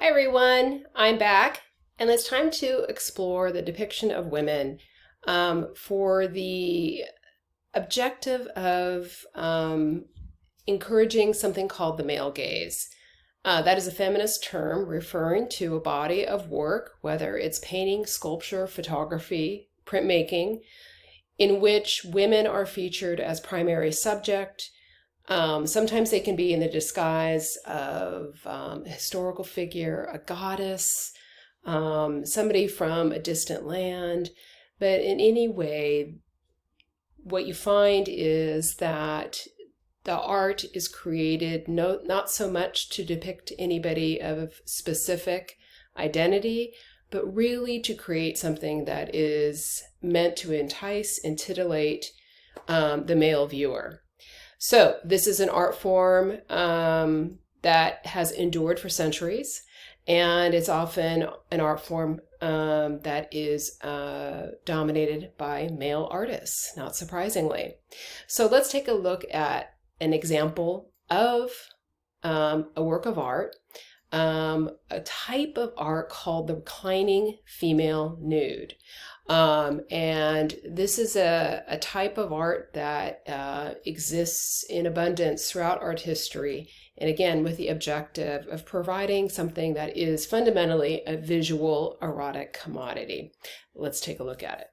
Hi everyone, I'm back, and it's time to explore the depiction of women for the objective of encouraging something called the male gaze. That is a feminist term referring to a body of work, whether it's painting, sculpture, photography, printmaking, in which women are featured as primary subject. Sometimes they can be in the disguise of a historical figure, a goddess, somebody from a distant land. But in any way, what you find is that the art is created not so much to depict anybody of specific identity, but really to create something that is meant to entice and titillate the male viewer. So this is an art form that has endured for centuries, and it's often an art form that is dominated by male artists, not surprisingly. So let's take a look at an example of a work of art, a type of art called the reclining female nude. And this is a type of art that exists in abundance throughout art history. And again, with the objective of providing something that is fundamentally a visual erotic commodity. Let's take a look at it.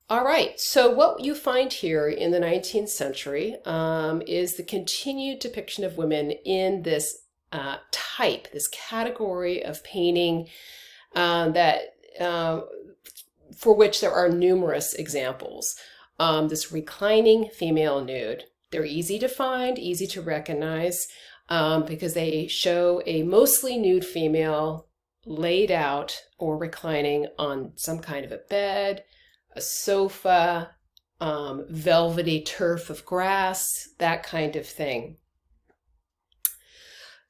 All right, so what you find here in the 19th century is the continued depiction of women in this type, this category of painting that for which there are numerous examples. This reclining female nude. They're easy to find, easy to recognize because they show a mostly nude female laid out or reclining on some kind of a bed, a sofa, velvety turf of grass, that kind of thing.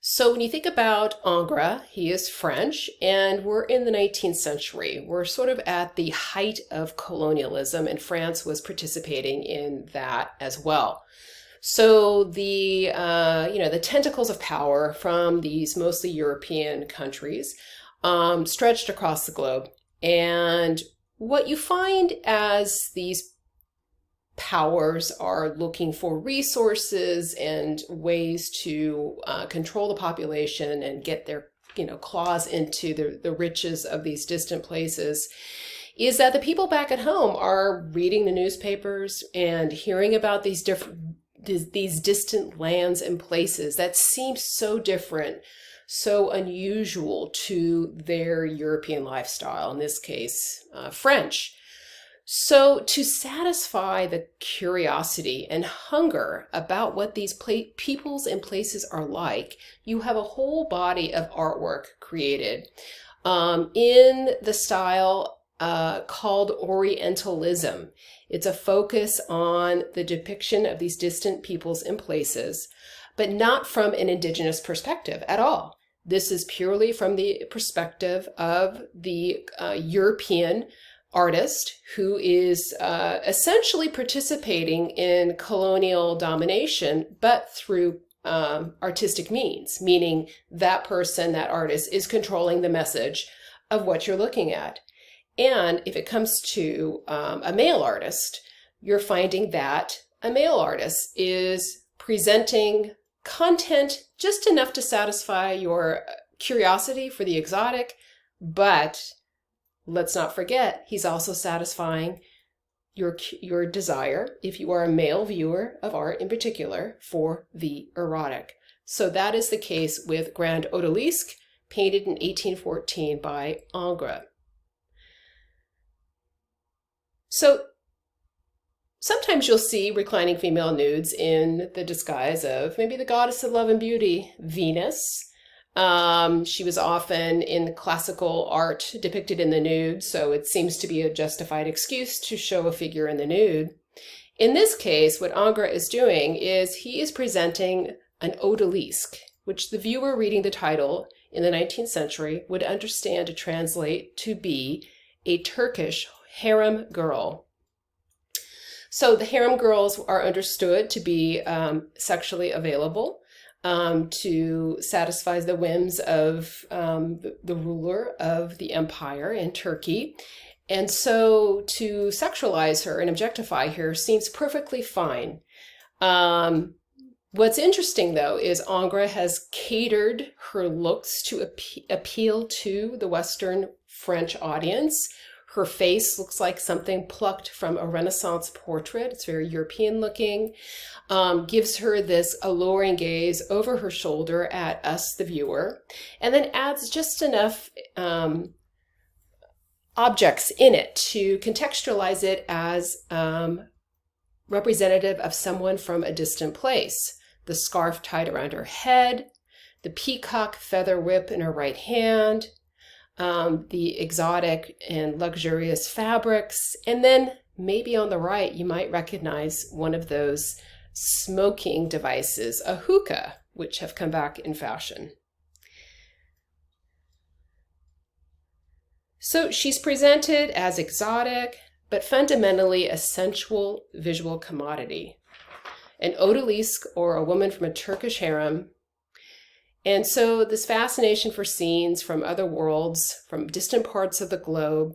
So when you think about Ingres, he is French, and we're in the 19th century. We're sort of at the height of colonialism, and France was participating in that as well. So the the tentacles of power from these mostly European countries stretched across the globe. And what you find as these powers are looking for resources and ways to control the population and get their claws into the riches of these distant places, is that the people back at home are reading the newspapers and hearing about these distant lands and places that seem so different, so unusual to their European lifestyle, in this case French. So to satisfy the curiosity and hunger about what these peoples and places are like, you have a whole body of artwork created in the style called Orientalism. It's a focus on the depiction of these distant peoples and places, but not from an indigenous perspective at all. This is purely from the perspective of the European artist who is essentially participating in colonial domination, but through artistic means, meaning that person, that artist, is controlling the message of what you're looking at. And if it comes to a male artist, you're finding that a male artist is presenting content just enough to satisfy your curiosity for the exotic, but let's not forget, he's also satisfying your desire, if you are a male viewer of art in particular, for the erotic. So that is the case with Grand Odalisque, painted in 1814 by Ingres. So sometimes you'll see reclining female nudes in the disguise of maybe the goddess of love and beauty, Venus. She was often in classical art depicted in the nude, so it seems to be a justified excuse to show a figure in the nude. In this case, what Ingres is doing is he is presenting an odalisque, which the viewer reading the title in the 19th century would understand to translate to be a Turkish harem girl. So the harem girls are understood to be sexually available. to satisfy the whims of the ruler of the empire in Turkey. And so to sexualize her and objectify her seems perfectly fine. What's interesting, though, is Ingres has catered her looks to appeal to the Western French audience. Her face looks like something plucked from a Renaissance portrait. It's very European looking. Gives her this alluring gaze over her shoulder at us, the viewer, and then adds just enough objects in it to contextualize it as representative of someone from a distant place. The scarf tied around her head, the peacock feather whip in her right hand, the exotic and luxurious fabrics, and then maybe on the right you might recognize one of those smoking devices, a hookah, which have come back in fashion. So she's presented as exotic, but fundamentally a sensual visual commodity. An odalisque, or a woman from a Turkish harem. And so this fascination for scenes from other worlds, from distant parts of the globe,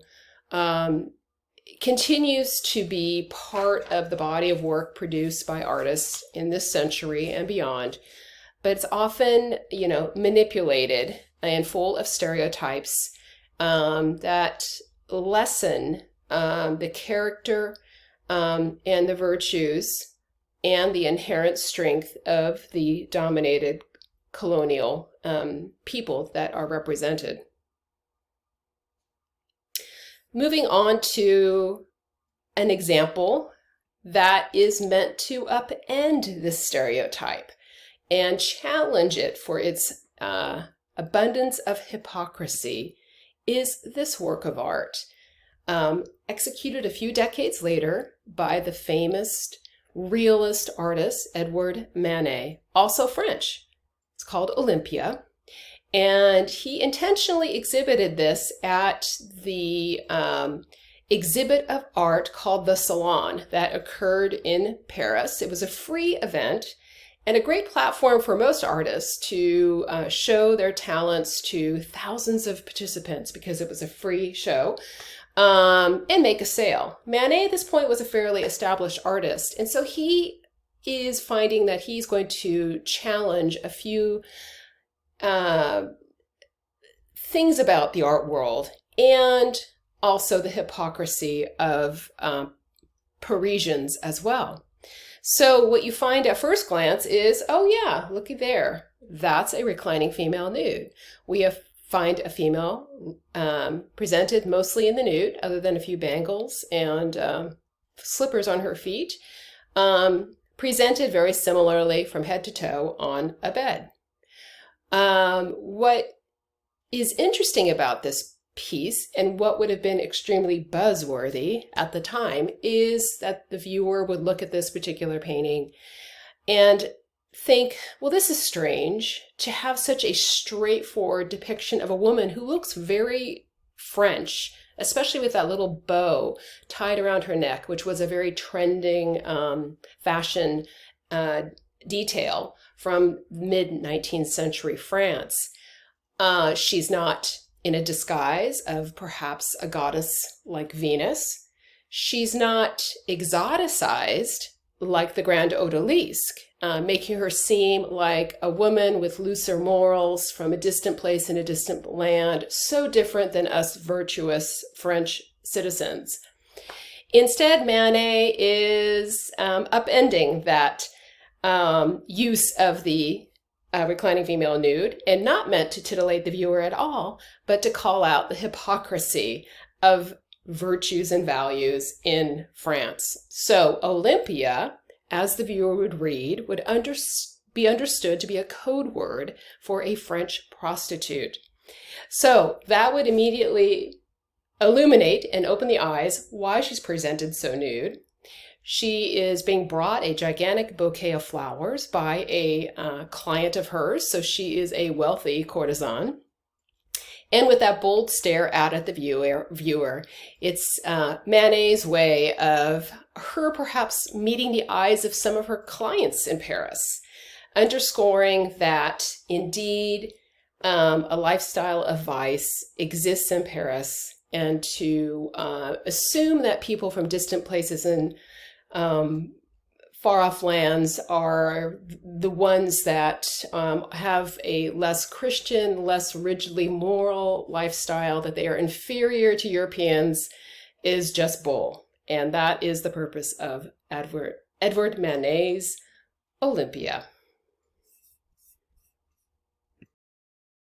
continues to be part of the body of work produced by artists in this century and beyond. But it's often, manipulated and full of stereotypes that lessen the character and the virtues and the inherent strength of the dominated colonial people that are represented. Moving on to an example that is meant to upend this stereotype and challenge it for its abundance of hypocrisy is this work of art, executed a few decades later by the famous realist artist Edward Manet, also French. It's called Olympia. And he intentionally exhibited this at the exhibit of art called the Salon that occurred in Paris. It was a free event and a great platform for most artists to show their talents to thousands of participants because it was a free show. And make a sale. Manet at this point was a fairly established artist, and so he is finding that he's going to challenge a few things about the art world and also the hypocrisy of Parisians as well. So what you find at first glance is, oh yeah, looky there. That's a reclining female nude. We find a female presented mostly in the nude, other than a few bangles and slippers on her feet, presented very similarly from head to toe on a bed. What is interesting about this piece, and what would have been extremely buzzworthy at the time, is that the viewer would look at this particular painting and think, well, this is strange to have such a straightforward depiction of a woman who looks very French, especially with that little bow tied around her neck, which was a very trending fashion detail from mid-19th century France. She's not in a disguise of perhaps a goddess like Venus. She's not exoticized like the Grand Odalisque, making her seem like a woman with looser morals from a distant place in a distant land, so different than us virtuous French citizens. Instead, Manet is upending that use of the reclining female nude, and not meant to titillate the viewer at all, but to call out the hypocrisy of virtues and values in France. So Olympia, as the viewer would read, would be understood to be a code word for a French prostitute. So that would immediately illuminate and open the eyes why she's presented so nude. She is being brought a gigantic bouquet of flowers by a client of hers, so she is a wealthy courtesan. And with that bold stare out at the viewer, it's Manet's way of her perhaps meeting the eyes of some of her clients in Paris. underscoring that indeed a lifestyle of vice exists in Paris, and to assume that people from distant places and far-off lands are the ones that have a less Christian, less rigidly moral lifestyle, that they are inferior to Europeans, is just bull. And that is the purpose of Edward Manet's Olympia.